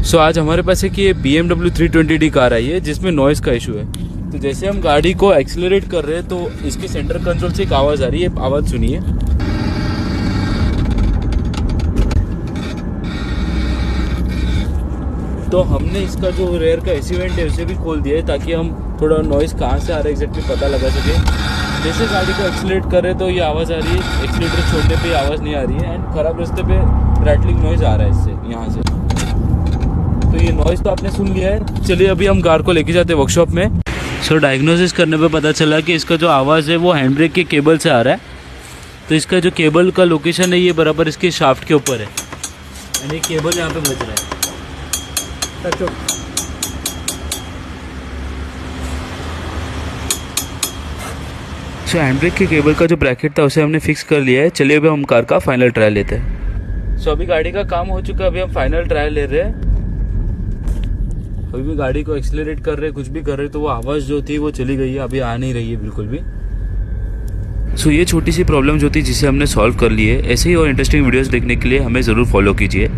सो आज हमारे पास एक ये BMW 320D कार आई है जिसमें नॉइज़ का इशू है। तो जैसे हम गाड़ी को एक्सीलरेट कर रहे हैं तो इसके सेंटर कंट्रोल से एक आवाज़ आ रही है, आवाज़ सुनिए। तो हमने इसका जो रेयर का एसी वेंट है उसे भी खोल दिया है ताकि हम थोड़ा नॉइज़ कहाँ से आ रहा है एग्जैक्टली पता लगा सके। जैसे गाड़ी को एक्सीलरेट कर रहे हैं तो ये आवाज़ आ रही है, एक्सीलेटर छोड़ने पे आवाज़ नहीं आ रही है, एंड ख़राब रास्ते पे रैटलिंग नॉइज़ आ रहा है इससे यहाँ से। तो ये नॉइज़ तो आपने सुन लिया है। चलिए अभी हम कार को लेके जाते हैं वर्कशॉप में। सो डायग्नोसिस करने पे पता चला कि इसका जो आवाज़ है वो हैंड ब्रेक के केबल से आ रहा है। तो इसका जो केबल का लोकेशन है ये बराबर इसके शाफ्ट के ऊपर है, यानी केबल यहाँ पे बज रहा है। सो हैंड ब्रेक के केबल का जो ब्रैकेट था उसे हमने फिक्स कर लिया है। चलिए अभी हम कार का फाइनल ट्रायल लेते हैं। सो अभी गाड़ी का काम हो चुका है, अभी हम फाइनल ट्रायल ले रहे हैं। अभी भी गाड़ी को एक्सीलरेट कर रहे हैं, कुछ भी कर रहे हैं तो वो आवाज़ जो थी वो चली गई है, अभी आ नहीं रही है बिल्कुल भी। सो ये छोटी सी प्रॉब्लम जो थी जिसे हमने सॉल्व कर ली है। ऐसे ही और इंटरेस्टिंग वीडियोस देखने के लिए हमें ज़रूर फॉलो कीजिए।